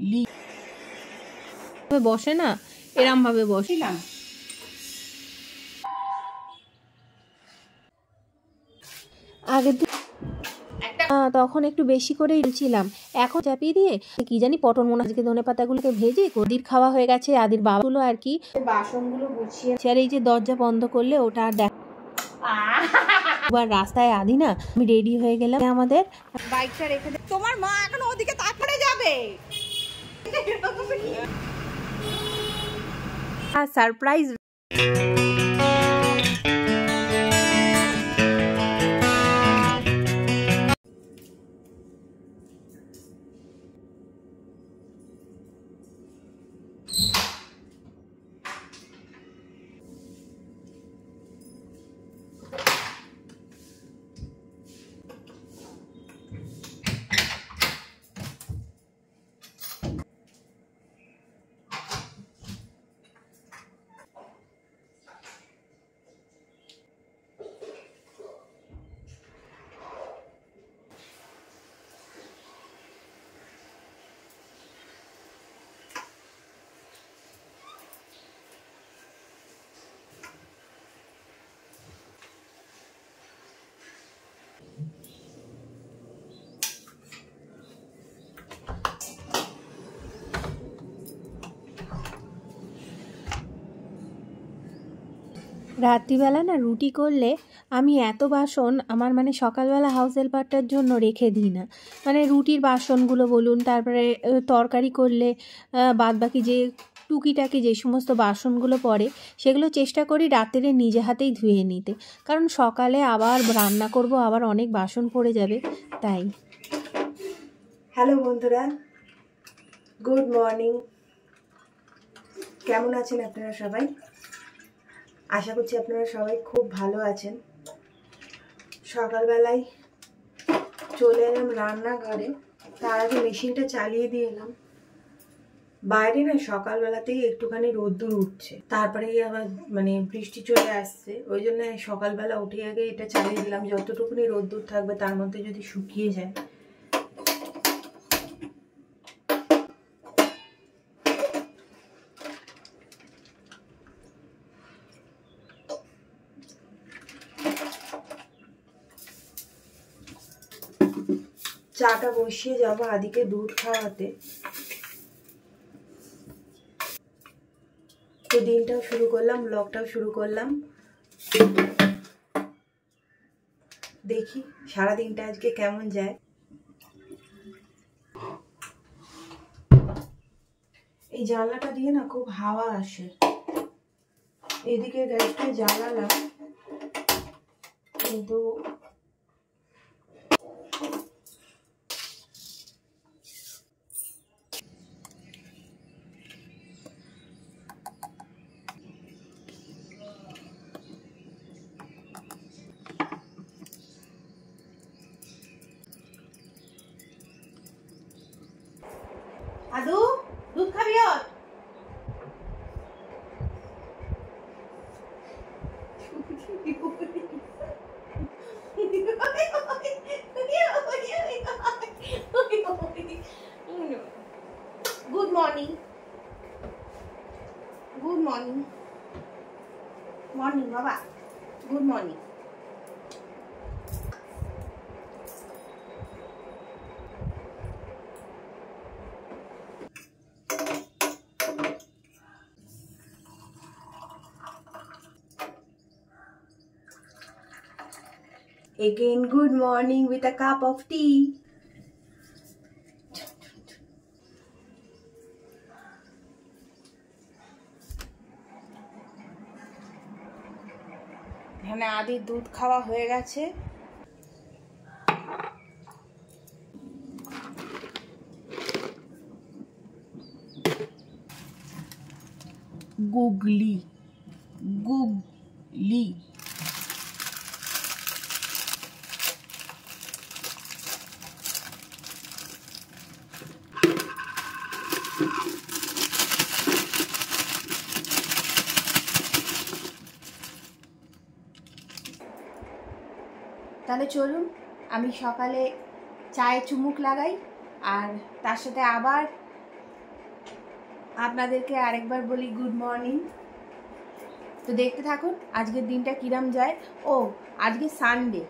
গুগলি বসে না, এরম ভাবে বসিলাম। আগে তখন একটু বেশি করেই ছিলাম, এখন চাপিয়ে দিয়ে কি জানি পটল মনে আজকে ধনে পাতাগুলোকে ভেজে কদির খাওয়া হয়ে গেছে। আদির বাবাগুলো আর কি বাসনগুলো গুছিয়ে, আর এই যে দরজা বন্ধ করলে ওটা আর দেখ রাস্তায় আদি না, আমি রেডি হয়ে গেলাম। আমাদের বাইকটা রেখে দে, তোমার মা এখন ওদিকে তারপরে যাবে। আর সারপ্রাইজ রাত্রিবেলা না রুটি করলে আমি এত বাসন আমার মানে সকালবেলা হাউস হেল্পারটার জন্য রেখে দিই না। মানে রুটির বাসনগুলো বলুন, তারপরে তরকারি করলে বাদবাকি যে টুকিটাকি যে সমস্ত বাসনগুলো পড়ে সেগুলো চেষ্টা করি রাত্রে নিজে হাতেই ধুয়ে নিতে, কারণ সকালে আবার রান্না করব, আবার অনেক বাসন পড়ে যাবে তাই। হ্যালো বন্ধুরা, গুড মর্নিং। কেমন আছেন আপনারা সবাই? আশা করছি আপনারা সবাই খুব ভালো আছেন। সকালবেলায় চলে এলাম রান্নাঘরে, তার আগে মেশিনটা চালিয়ে দিয়ে এলাম। বাইরে না সকালবেলাতেই একটুখানি রোদ্দুর উঠছে, তারপরে আবার মানে বৃষ্টি চলে আসছে, ওই জন্য সকালবেলা উঠে আগে এটা চালিয়ে দিলাম, যতটুকুনি রোদ্দুর থাকবে তার মধ্যে যদি শুকিয়ে যায়। চাটা বসিয়ে যাবো আদিকে দুধ খাওয়াতে, তো দিনটাও শুরু করলাম, ব্লগটাও শুরু করলাম। দেখি সারাদিনটা আজকে কেমন যায়। এই জানলাটা দিয়ে না খুব হাওয়া আসে, এদিকে গ্যাসটা জ্বালালাম কিন্তু আদু দুধ খাবি? Good morning, good morning, morning বাবা, good morning. Again, good morning with a cup of tea. এখানে আদির দুধ খাওয়া হয়ে গেছে। গুগলি গুগলি তাহলে চলুন আমি সকালে চায়ে চুমুক লাগাই, আর তার সাথে আবার আপনাদেরকে আরেকবার বলি গুড মর্নিং। তো দেখতে থাকুন আজকের দিনটা কিরাম যায়। ও আজকে সানডে।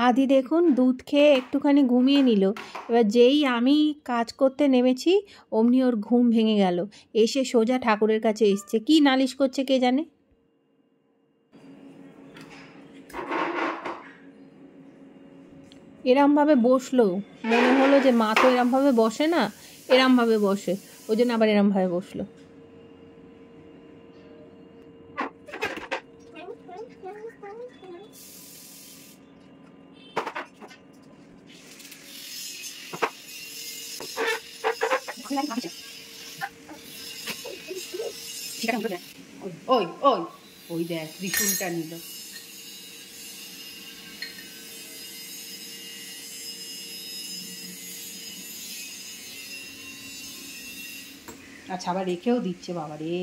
আদি দেখুন দুধ খেয়ে একটুখানি ঘুমিয়ে নিল। এবার যেই আমি কাজ করতে নেমেছি অমনি ওর ঘুম ভেঙে গেল, এসে সোজা ঠাকুরের কাছে এসছে। কি নালিশ করছে কে জানে। এরমভাবে বসলো, মনে হলো যে মা তো এরমভাবে বসে না, এরমভাবে বসে, ওই জন্য আবার এরমভাবে বসলো। ওই ওই ওই দেখ ত্রিশুলটা নিল। আচ্ছা আবার রেখেও দিচ্ছে বাবা রে।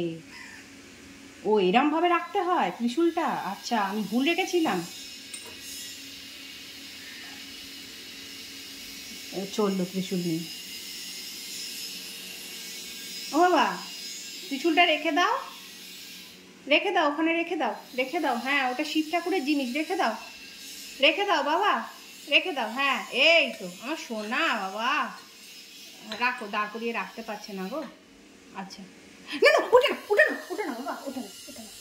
ও এরম ভাবে রাখতে হয় ত্রিশুলটা? আচ্ছা আমি ভুল রেখেছিলাম। চললো ত্রিশুল নেই। ও বাবা ত্রিশুলটা রেখে দাও, রেখে দাও, ওখানে রেখে দাও, রেখে দাও। হ্যাঁ ওটা শিব ঠাকুরের জিনিস, রেখে দাও, রেখে দাও বাবা, রেখে দাও। হ্যাঁ এই তো আমার সোনা বাবা, রাখো, দাঁড় করিয়ে রাখতে পারছে না গো। আচ্ছা না না উঠে না, উঠে না, উঠে না বাবা, উঠে না, উঠে না।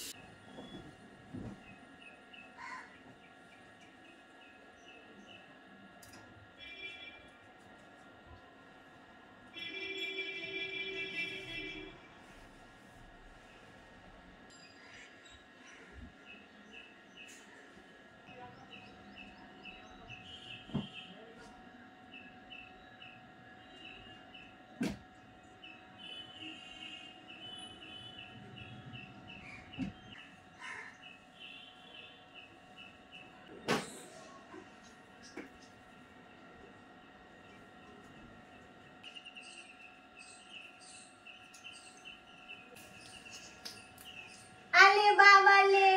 আলে বাবা লে,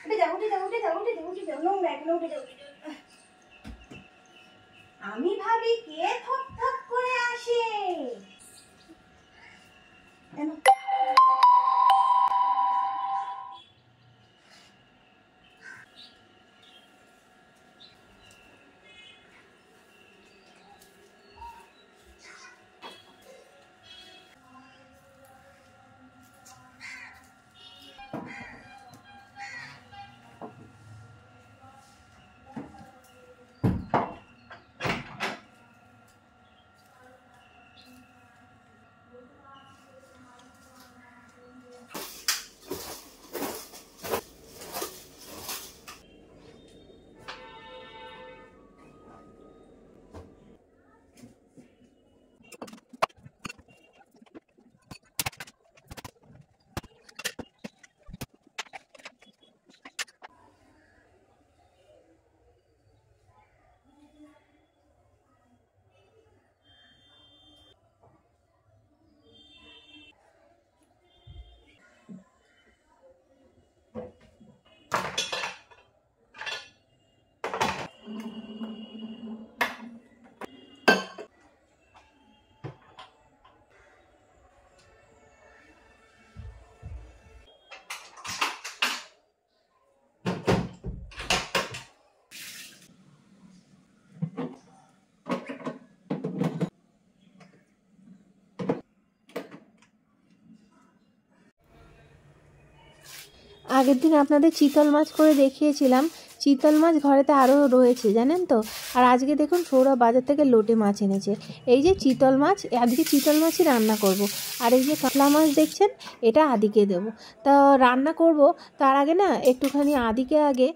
উঠে যাও, উঠে যাও, উঠে যাও, উঠে যাও, উঠে যাও, নোংরা এগুলো, উঠে যাও, উঠে যাও। আমি ভাবি কে থক থক করে আসে। আগের দিন আপনাদের চিতল মাছ করে দেখিয়েছিলাম, চিতল মাছ ঘরেতে আরও রয়েছে জানেন তো। আর আজকে দেখুন সৌরভ বাজার থেকে লোটে মাছ এনেছে। এই যে চিতল মাছ, আজকে চিতল মাছই রান্না করব। আর এই যে কাতলা মাছ দেখছেন, এটা আদিকে দেবো। তা রান্না করব তার আগে না একটুখানি আদিকে আগে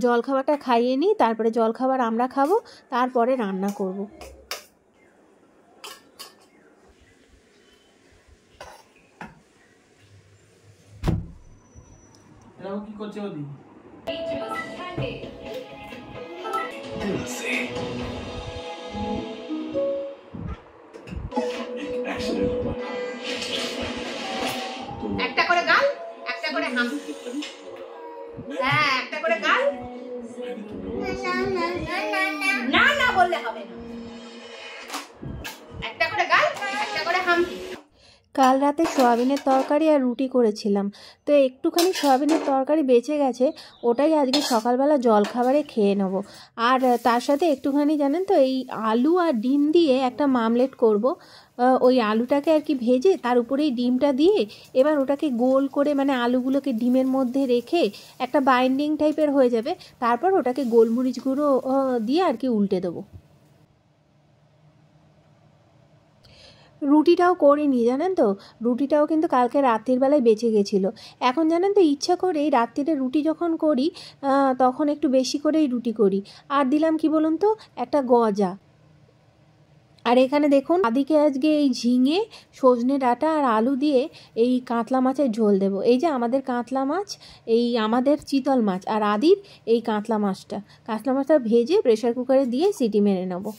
জলখাবারটা খাইয়ে নিই, তারপরে জলখাবার আমরা খাবো, তারপরে রান্না করব। দেখো কি করছে ওদি। একটা করে গাল, একটা করে হাম। হ্যাঁ, একটা করে গাল। না না বললে হবে না। একটা করে গাল, একটা করে হাম। কাল রাতে সয়াবিনের তরকারি আর রুটি করেছিলাম, তো একটুখানি সয়াবিনের তরকারি বেঁচে গেছে, ওটাই আজকে সকালবেলা জলখাবারে খেয়ে নেব। আর তার সাথে একটুখানি জানেন তো এই আলু আর ডিম দিয়ে একটা মামলেট করব। ওই আলুটাকে আর কি ভেজে তার উপরেই ডিমটা দিয়ে এবার ওটাকে গোল করে মানে আলুগুলোকে ডিমের মধ্যে রেখে একটা বাইন্ডিং টাইপের হয়ে যাবে, তারপর ওটাকে গোলমরিচ গুঁড়ো দিয়ে আর কি উল্টে দেবো। রুটিটাও করিনি জানেন তো, রুটিটাও কিন্তু কালকে রাত্রির বেলায় বেঁচে গেছিলো। এখন জানেন তো ইচ্ছা করেই রাত্রিরে রুটি যখন করি তখন একটু বেশি করেই রুটি করি। আর দিলাম কি বলুন তো, একটা গজা। আর এখানে দেখুন আদিকে আজকে এই ঝিঙে, সজনে ডাঁটা আর আলু দিয়ে এই কাতলা মাছের ঝোল দেব। এই যে আমাদের কাতলা মাছ, এই আমাদের চিতল মাছ, আর আদির এই কাতলা মাছটা ভেজে প্রেশার কুকারে দিয়ে সিটি মেরে নেবো।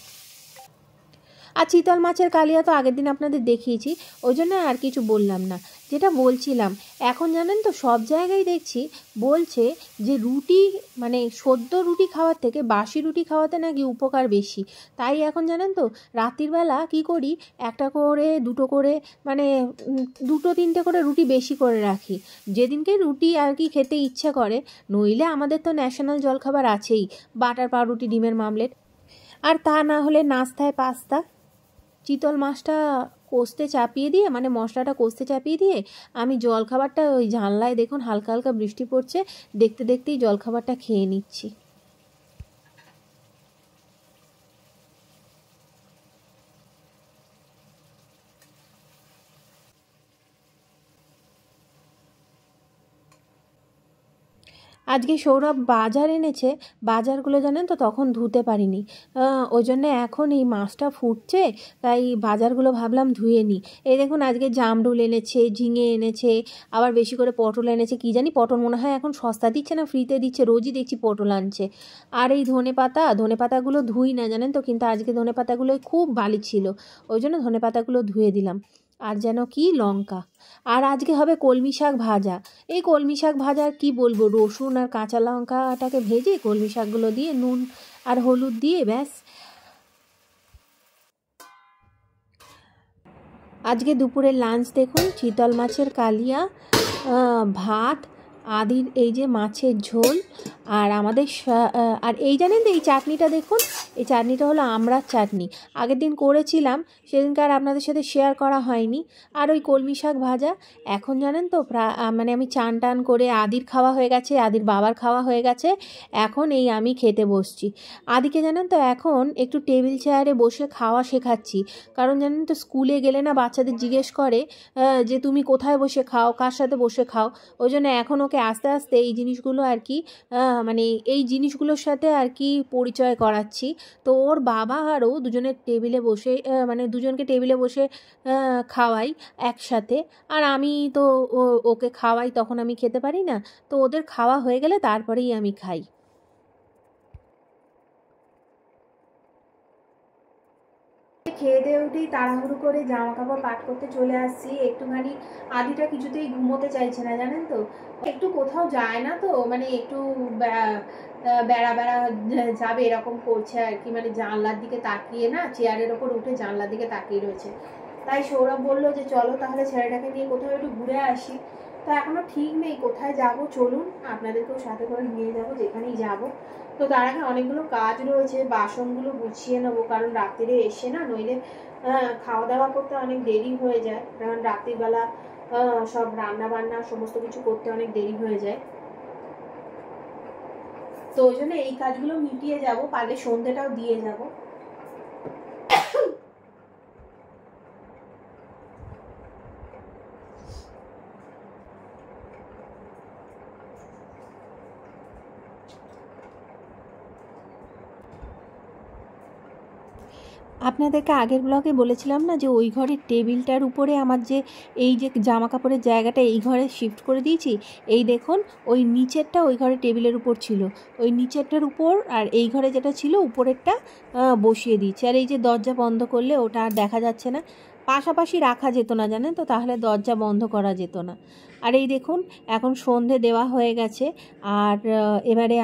আর চিতল মাছের কালিয়া তো আগের দিন আপনাদের দেখিয়েছি, ওই জন্য আর কিছু বললাম না। যেটা বলছিলাম, এখন জানেন তো সব জায়গায় দেখছি বলছে যে রুটি মানে সদ্য রুটি খাওয়ার থেকে বাসি রুটি খাওয়াতে নাকি উপকার বেশি। তাই এখন জানেন তো রাত্রির বেলা কী করি, একটা করে দুটো করে মানে দুটো তিনটে করে রুটি বেশি করে রাখি, যেদিনকে রুটি আর কি খেতে ইচ্ছে করে। নইলে আমাদের তো ন্যাশনাল জলখাবার আছেই, বাটার পাউরুটি ডিমের মামলেট, আর তা না হলে নাস্তায় পাস্তা। চিতল মাছটা কষতে চাপিয়ে দিয়ে মানে মশলাটা কষতে চাপিয়ে দিয়ে আমি জলখাবারটা ওই জানলায় দেখুন হালকা হালকা বৃষ্টি পড়ছে, দেখতে দেখতেই জলখাবারটা খেয়ে নিচ্ছি। আজকে সৌরভ বাজার এনেছে, বাজারগুলো জানেন তো তখন ধুতে পারিনি, ওই জন্য এখন এই মাছটা ফুটছে তাই বাজারগুলো ভাবলাম ধুয়ে নিই। এই দেখুন আজকে জামরুল এনেছে, ঝিঙে এনেছে, আবার বেশি করে পটল এনেছে। কি জানি পটল মনে হয় এখন সস্তা দিচ্ছে না ফ্রিতে দিচ্ছে, রোজই দেখছি পটল আনছে। আর এই ধনে পাতাগুলো ধুই না জানেন তো, কিন্তু আজকে ধনে পাতাগুলোই খুব বালি ছিল, ওই জন্য ধনে পাতাগুলো ধুয়ে দিলাম। আর যেন কি লঙ্কা। আর আজকে হবে কলমি শাক ভাজা। এই কলমি শাক ভাজার কি বলবো, রসুন আর কাঁচা লঙ্কাটাকে ভেজে কলমি শাকগুলো দিয়ে নুন আর হলুদ দিয়ে ব্যাস। আজকে দুপুরের লাঞ্চ দেখুন চিতল মাছের কালিয়া, ভাত, আদির এই যে মাছের ঝোল, আর আমাদের আর এই জানেন তো এই চাটনিটা দেখুন, এই চাটনিটা হলো আমড়ার চাটনি। আগের দিন করেছিলাম, সেদিনকার আপনাদের সাথে শেয়ার করা হয়নি। আর ওই কলমি শাক ভাজা। এখন জানেন তো মানে আমি চান টান করে আদির খাওয়া হয়ে গেছে, আদির বাবার খাওয়া হয়ে গেছে, এখন এই আমি খেতে বসছি। আদিকে জানেন তো এখন একটু টেবিল চেয়ারে বসে খাওয়া শেখাচ্ছি, কারণ জানেন তো স্কুলে গেলে না বাচ্চাদের জিজ্ঞেস করে যে তুমি কোথায় বসে খাও, কার সাথে বসে খাও। ওই জন্য এখন ওকে আস্তে আস্তে এই জিনিসগুলো আর কি মানে এই জিনিসগুলোর সাথে আর কি পরিচয় করাচ্ছি। তো ওর বাবা আরও দুজনের টেবিলে বসে মানে দুজনকে টেবিলে বসে খাওয়াই একসাথে। আর আমি তো ওকে খাওয়াই, তখন আমি খেতে পারি না, তো ওদের খাওয়া হয়ে গেলে তারপরেই আমি খাই। খেয়ে দিয়ে উঠেই তাড়াহুড়ো করে জামা কাপড় পাট করতে চলে আসছি। একটুখানি আদিটা কিছুতেই ঘুমোতে চাইছে না জানেন তো, একটু কোথাও যায় না তো, মানে একটু বেড়া যাবে এরকম করছে আর কি, মানে জানলার দিকে তাকিয়ে না চেয়ারের ওপর উঠে জানলার দিকে তাকিয়ে রয়েছে। তাই সৌরভ বললো যে চলো তাহলে ছেলেটাকে নিয়ে কোথাও একটু ঘুরে আসি। তো এখনো ঠিক নেই কোথায় যাব, চলুন আপনাদেরকেও সাথে করে নিয়ে যাব যেখানেই যাব। তো তার আগে অনেকগুলো কাজ রয়েছে, বাসনগুলো গুছিয়ে নেবো, কারণ রাত্রিরে এসে না নইলে খাওয়া দাওয়া করতে অনেক দেরি হয়ে যায়, কারণ রাত্রিবেলা সব রান্না বান্না সমস্ত কিছু করতে অনেক দেরি হয়ে যায়। তো ওই জন্য এই কাজগুলো মিটিয়ে যাব, পারলে সন্ধ্যেটাও দিয়ে যাব। আপনাদেরকে আগের ব্লগে বলেছিলাম না যে ওই ঘরের টেবিলটার উপরে আমার যে এই যে জামা কাপড়ের জায়গাটা এই ঘরে শিফট করে দিয়েছি, এই দেখুন ওই নিচেরটা ওই ঘরে টেবিলের উপর ছিল, ওই নিচেরটার উপর আর এই ঘরে যেটা ছিল উপরেরটা বসিয়ে দিয়েছি। আর এই যে দরজা বন্ধ করলে ওটা আর দেখা যাচ্ছে না, পাশাপাশি রাখা যেত না জানেন তো, তাহলে দরজা বন্ধ করা যেত না। আর এই দেখুন এখন সন্ধে দেওয়া হয়ে গেছে, আর এবারে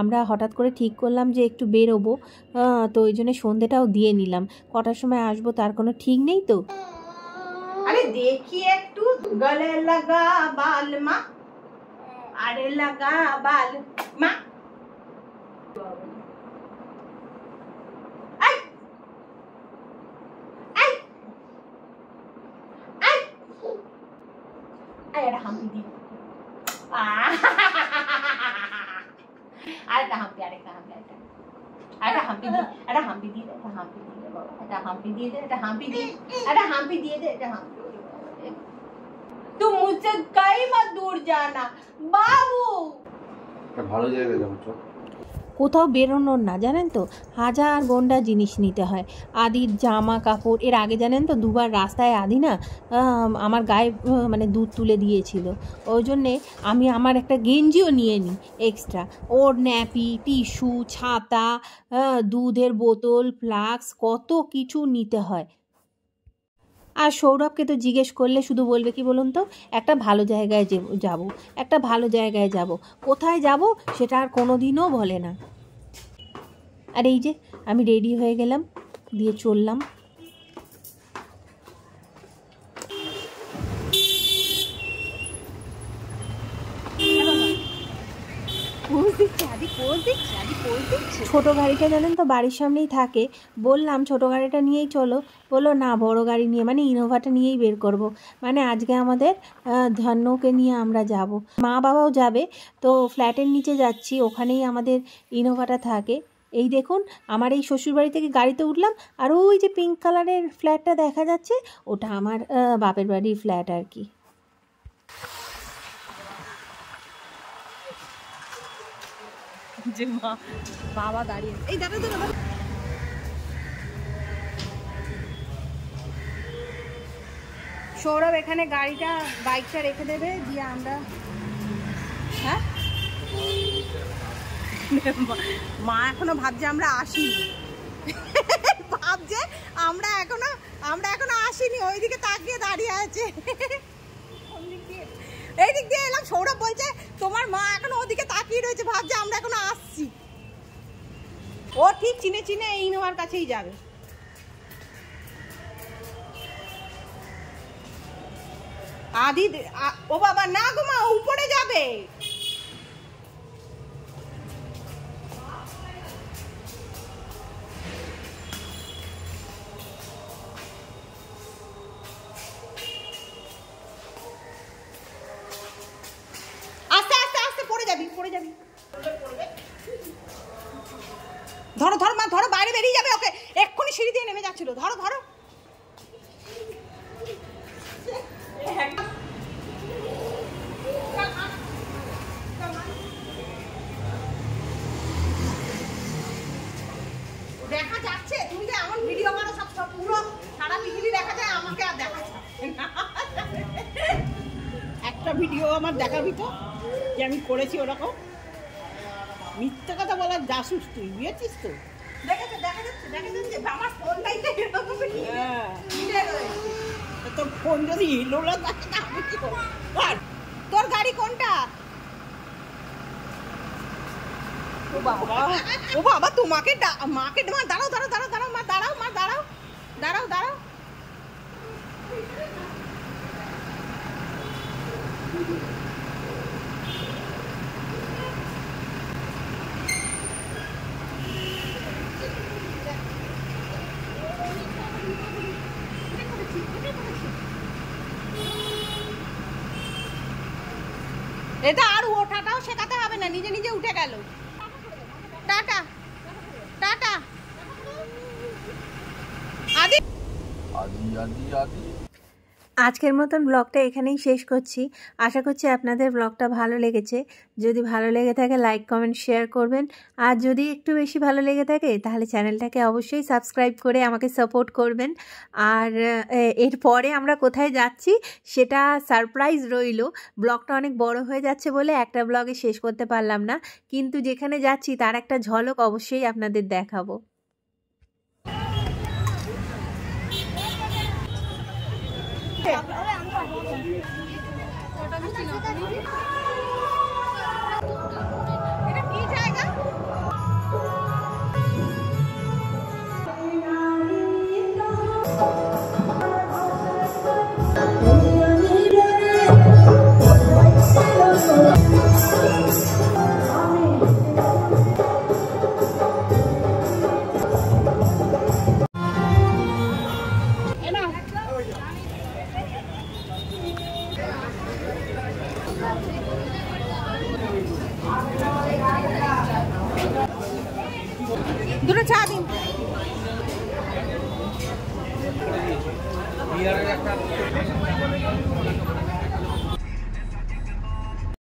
আমরা হঠাৎ করে ঠিক করলাম যে একটু বেরোবো, তো ওই জন্য সন্ধেটাও দিয়ে নিলাম। কটার সময় আসবো তার কোনো ঠিক নেই তো। আরে দেখি একটু গলে লাগা বাল মা, আরে লাগা বাল মা, একটা হাম্পি দি, আরেকটা হাম্পি, আরেকটা হাম্পি, একটা হাম্পি দি, একটা হাম্পি দিয়ে দে, একটা হাম্পি দিয়ে দে বাবা, একটা হাম্পি দিয়ে দে, একটা হাম্পি দি, একটা হাম্পি দিয়ে দে, একটা হাম্পি। तुम मुझसे कहीं मत दूर जाना बाबू। ভালো জায়গায় যাবো চল। কোথাও বেরোনোর না জানেন তো, হাজার গন্ডা জিনিস নিতে হয়। আদির জামা কাপড়, এর আগে জানেন তো দুবার রাস্তায় আদি না আমার গায়ে মানে দুধ তুলে দিয়েছিল, ওই জন্যে আমি আমার একটা গেঞ্জিও নিয়ে নিই এক্সট্রা। ওর ন্যাপি, টিস্যু, ছাতা, দুধের বোতল, ফ্লাক্স, কত কিছু নিতে হয়। আর সৌরভকে তো জিজ্ঞেস করলে শুধু বলবে কি বলুন তো, একটা ভালো জায়গায় যাব, একটা ভালো জায়গায় যাব, কোথায় যাব সেটা আর কোনো দিনও বলে না। আর এই যে আমি রেডি হয়ে গেলাম, দিয়ে চললাম। ছোটো গাড়িটা জানেন তো বাড়ির সামনেই থাকে, বললাম ছোটো গাড়িটা নিয়েই চলো, বললো না বড় গাড়ি নিয়ে, মানে ইনোভাটা নিয়েই বের করব। মানে আজকে আমাদের ধন্যকে নিয়ে আমরা যাব, মা বাবাও যাবে, তো ফ্ল্যাটের নিচে যাচ্ছি, ওখানেই আমাদের ইনোভাটা থাকে। এই দেখুন আমার এই শ্বশুরবাড়ি থেকে গাড়িতে উঠলাম, আর ওই যে পিঙ্ক কালারের ফ্ল্যাটটা দেখা যাচ্ছে ওটা আমার বাপের বাড়ির ফ্ল্যাট আর কি। যে মা বাবা দাঁড়িয়ে, এই দাঁড়া দাঁড়া, সৌরভ এখানে গাড়িটা বাইকটা রেখে দেবে, দিয়ে আমরা হ্যাঁ মা এখনো ভাবছে আমরা আসিনি, ভাবছে আমরা এখনো আসিনি, ওইদিকে তাকিয়ে দাঁড়িয়ে আছে। এই দিক দিয়ে এলাম, সৌরভ বলছে তোমার মা এখনো ওদিকে তাকিয়ে রয়েছে, ভাবছে আমরা এখনো আসছি। ও ঠিক চিনে চিনে এই ইনোভার কাছেই যাবে। আদি ও বাবা না গো মা, উপরে যাবে। পড়ে যাবি। ধরো ধরো মা, ধরো, বাইরে বেরিয়ে যাবে, ওকে এক্ষুনি সিঁড়ি দিয়ে নেমে যাচ্ছিল, ধরো ধরো। দেখা যাচ্ছে তুমি যে এমন ভিডিও করো, সব পুরো সারা পৃথিবী দেখা যায়, আমাকে আর দেখা যায় না। একটা ভিডিও আমার দেখাবি তো যে আমি করেছি ওরকম? মিথ্যে কথা বলার জাসুস তুই, বুঝেছিস তো? দেখা যাচ্ছে আমার ফোনটাইতে তোর ফোন যদি হিলোলা থাকে না আমি কি করবো? তোর গাড়ি কোনটা? ও বাবা তোমাকে মাকে দাঁড়াও দাঁড়াও দাঁড়াও দাঁড়াও মা, দাঁড়াও মা, দাঁড়াও দাঁড়াও দাঁড়াও। এটা আর ওঠাটাও শেখাতে হবে না, নিজে নিজে উঠে গেল। Tata tata. আদি আদি আদি আদি আজকের মতন ব্লগটা এখানেই শেষ করছি। আশা করছি আপনাদের ব্লগটা ভালো লেগেছে। যদি ভালো লেগে থাকে লাইক কমেন্ট শেয়ার করবেন, আর যদি একটু বেশি ভালো লেগে থাকে তাহলে চ্যানেলটাকে অবশ্যই সাবস্ক্রাইব করে আমাকে সাপোর্ট করবেন। আর এরপরে আমরা কোথায় যাচ্ছি সেটা সারপ্রাইজ রইল। ব্লগটা অনেক বড় হয়ে যাচ্ছে বলে একটা ব্লগে শেষ করতে পারলাম না, কিন্তু যেখানে যাচ্ছি তার একটা ঝলক অবশ্যই আপনাদের দেখাবো। দুটো চা দিন।